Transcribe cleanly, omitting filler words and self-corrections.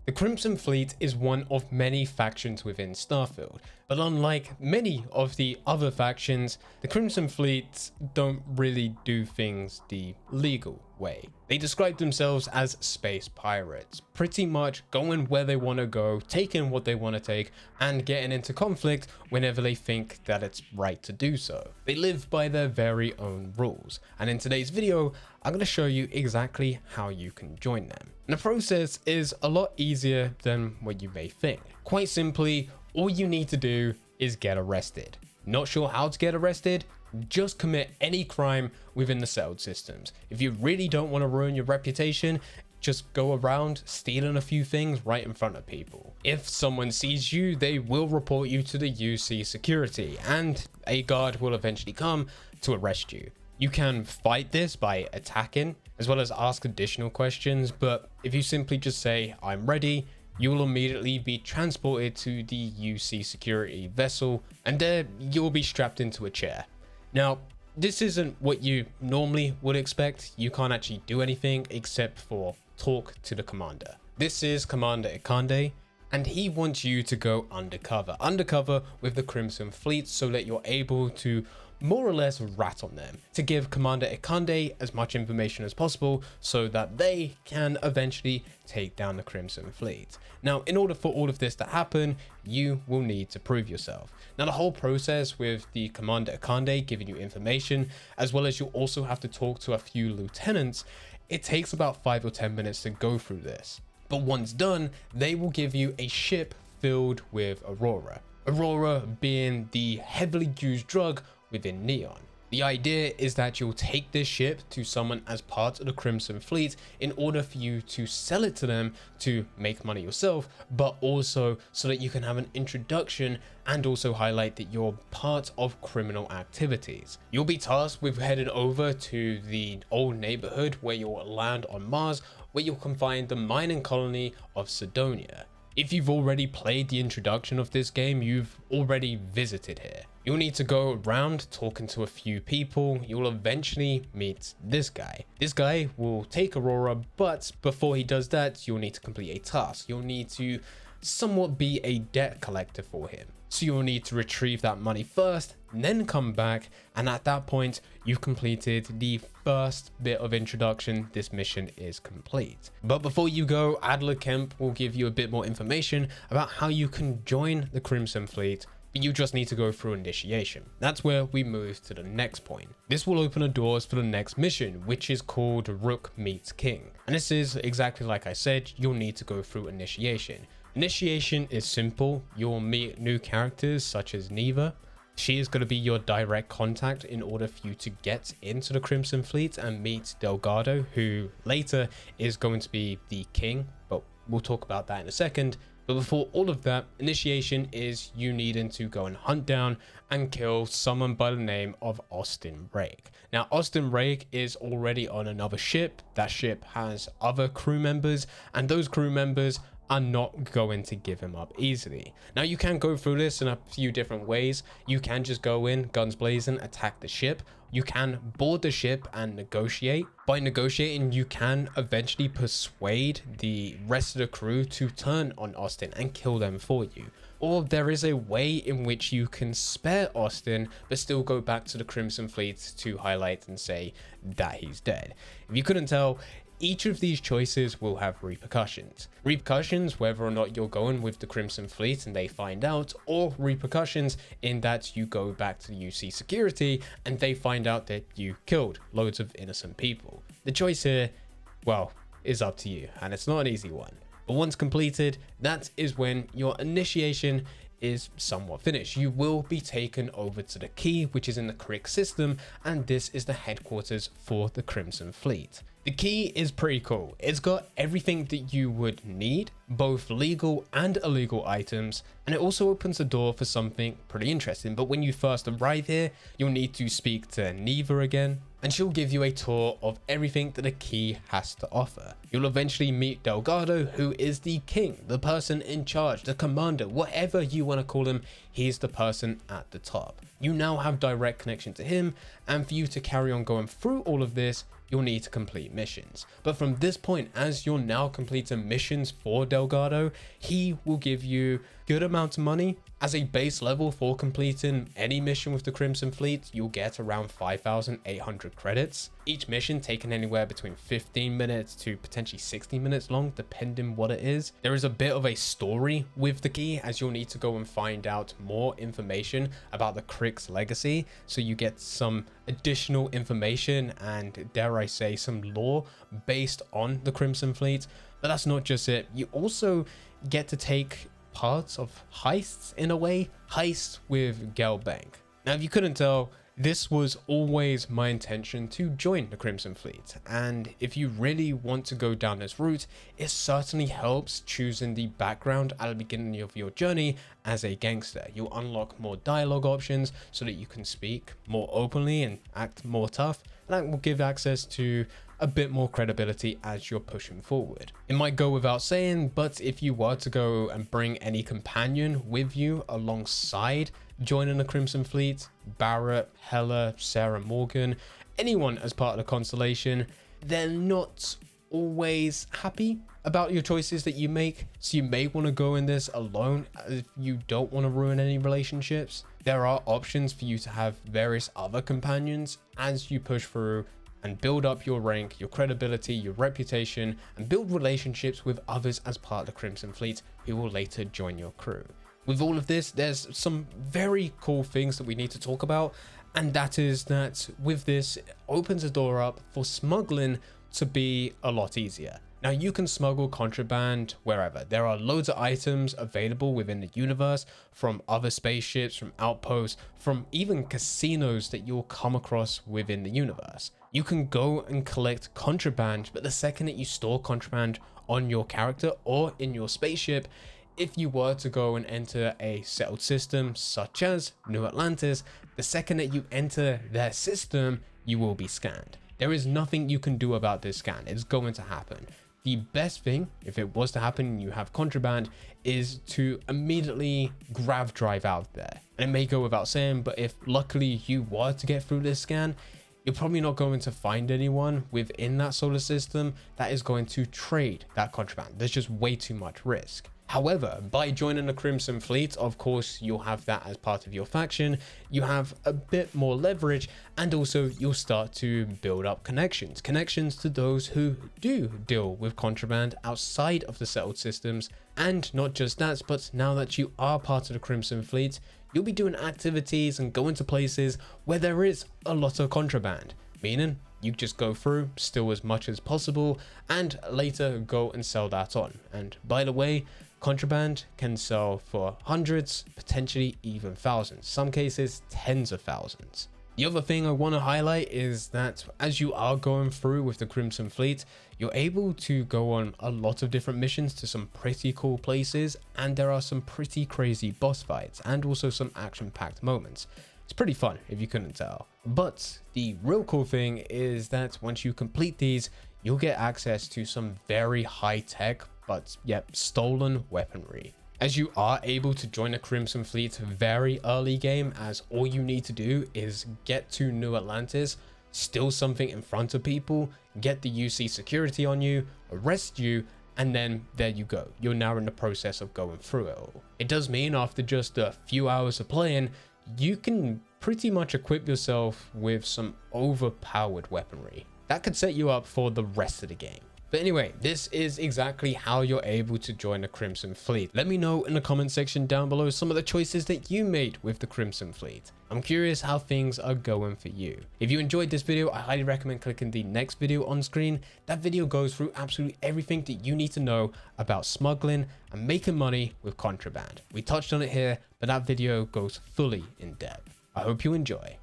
The Crimson Fleet is one of many factions within Starfield, but unlike many of the other factions, the Crimson Fleet don't really do things the legal way. They describe themselves as space pirates, pretty much going where they want to go, taking what they want to take, and getting into conflict whenever they think that it's right to do so. They live by their very own rules, and in today's video, I'm going to show you exactly how you can join them. And the process is a lot easier than what you may think. Quite simply, all you need to do is get arrested. Not sure how to get arrested? Just commit any crime within the settled systems. If you really don't want to ruin your reputation, just go around stealing a few things right in front of people. If someone sees you, they will report you to the UC security, and a guard will eventually come to arrest you. You can fight this by attacking, as well as ask additional questions, but if you simply just say, "I'm ready," you will immediately be transported to the UC security vessel, and there you'll be strapped into a chair. Now, this isn't what you normally would expect. You can't actually do anything except for talk to the commander. This is Commander Ikande, and he wants you to go undercover with the Crimson Fleet so that you're able to more or less rat on them, to give Commander Ikande as much information as possible so that they can eventually take down the Crimson Fleet. Now, in order for all of this to happen, you will need to prove yourself. Now, the whole process with the Commander Ikande giving you information, as well as you also have to talk to a few lieutenants, it takes about 5 or 10 minutes to go through this. But once done, they will give you a ship filled with Aurora. Aurora being the heavily used drug within Neon. The idea is that you'll take this ship to someone as part of the Crimson Fleet in order for you to sell it to them to make money yourself, but also so that you can have an introduction and also highlight that you're part of criminal activities. You'll be tasked with heading over to the old neighborhood where you'll land on Mars, where you can find the mining colony of Sidonia. If you've already played the introduction of this game, you've already visited here. You'll need to go around talking to a few people. You'll eventually meet this guy. This guy will take Aurora, but before he does that, you'll need to complete a task. You'll need to somewhat be a debt collector for him. So you'll need to retrieve that money first, then come back, and at that point, you've completed the first bit of introduction. This mission is complete. But before you go, Adler Kemp will give you a bit more information about how you can join the Crimson Fleet, but you just need to go through initiation. That's where we move to the next point. This will open the doors for the next mission, which is called Rook Meets King. And this is exactly like I said, you'll need to go through initiation. Initiation is simple. You'll meet new characters such as Neva. She is going to be your direct contact in order for you to get into the Crimson Fleet and meet Delgado, who later is going to be the king, but we'll talk about that in a second. But before all of that, initiation is you needing to go and hunt down and kill someone by the name of Austin Rake. Now, Austin Rake is already on another ship. That ship has other crew members, and those crew members are not going to give him up easily. Now, you can go through this in a few different ways. You can just go in, guns blazing, attack the ship. You can board the ship and negotiate. By negotiating, you can eventually persuade the rest of the crew to turn on Austin and kill them for you. Or there is a way in which you can spare Austin, but still go back to the Crimson Fleet to highlight and say that he's dead. If you couldn't tell, each of these choices will have repercussions. Repercussions whether or not you're going with the Crimson Fleet and they find out, or repercussions in that you go back to the UC security and they find out that you killed loads of innocent people. The choice here, well, is up to you, and it's not an easy one. But once completed, that is when your initiation is somewhat finished. You will be taken over to the key, which is in the Crick system, and this is the headquarters for the Crimson Fleet. The key is pretty cool. It's got everything that you would need, both legal and illegal items, and it also opens the door for something pretty interesting. But when you first arrive here, you'll need to speak to Neva again, and she'll give you a tour of everything that the key has to offer. You'll eventually meet Delgado, who is the king, the person in charge, the commander, whatever you want to call him. He's the person at the top. You now have direct connection to him, and for you to carry on going through all of this, you'll need to complete missions. But from this point, as you're now completing missions for Delgado, he will give you good amounts of money. As a base level for completing any mission with the Crimson Fleet, you'll get around 5,800 credits. Each mission taking anywhere between 15 minutes to potentially 60 minutes long, depending what it is. There is a bit of a story with the key, as you'll need to go and find out more information about the Crick's legacy. So you get some additional information and, dare I say, some lore based on the Crimson Fleet. But that's not just it. You also get to take parts of heists, in a way, heists with Gelbank. Now, if you couldn't tell, this was always my intention to join the Crimson Fleet, and if you really want to go down this route, it certainly helps choosing the background at the beginning of your journey as a gangster. You'll unlock more dialogue options so that you can speak more openly and act more tough, and that will give access to a bit more credibility as you're pushing forward. It might go without saying, but if you were to go and bring any companion with you alongside joining the Crimson Fleet, Barrett, Hella, Sarah Morgan, anyone as part of the Constellation, they're not always happy about your choices that you make. So you may want to go in this alone if you don't want to ruin any relationships. There are options for you to have various other companions as you push through and build up your rank, your credibility, your reputation, and build relationships with others as part of the Crimson Fleet who will later join your crew. With all of this, there's some very cool things that we need to talk about, and that is that with this, it opens the door up for smuggling to be a lot easier. Now, you can smuggle contraband wherever. There are loads of items available within the universe, from other spaceships, from outposts, from even casinos that you'll come across within the universe. You can go and collect contraband, but the second that you store contraband on your character or in your spaceship, if you were to go and enter a settled system such as New Atlantis, the second that you enter their system, you will be scanned. There is nothing you can do about this scan. It's going to happen. The best thing, if it was to happen and you have contraband, is to immediately grav drive out there. And it may go without saying, but if luckily you were to get through this scan, you're probably not going to find anyone within that solar system that is going to trade that contraband. There's just way too much risk. However, by joining the Crimson Fleet, of course, you'll have that as part of your faction. You have a bit more leverage, and also you'll start to build up connections to those who do deal with contraband outside of the settled systems. And not just that, but now that you are part of the Crimson Fleet, you'll be doing activities and going to places where there is a lot of contraband, meaning you just go through, steal as much as possible, and later go and sell that on. And by the way, contraband can sell for hundreds, potentially even thousands, some cases tens of thousands. The other thing I want to highlight is that as you are going through with the Crimson Fleet, you're able to go on a lot of different missions to some pretty cool places, and there are some pretty crazy boss fights and also some action-packed moments. It's pretty fun if you couldn't tell. But the real cool thing is that once you complete these, you'll get access to some very high-tech but yet stolen weaponry. As you are able to join a Crimson Fleet very early game, as all you need to do is get to New Atlantis, steal something in front of people, get the UC security on you, arrest you, and then there you go. You're now in the process of going through it all. It does mean after just a few hours of playing, you can pretty much equip yourself with some overpowered weaponry. That could set you up for the rest of the game. But anyway, this is exactly how you're able to join the Crimson Fleet. Let me know in the comment section down below some of the choices that you made with the Crimson Fleet. I'm curious how things are going for you. If you enjoyed this video, I highly recommend clicking the next video on screen. That video goes through absolutely everything that you need to know about smuggling and making money with contraband. We touched on it here, but that video goes fully in depth. I hope you enjoy.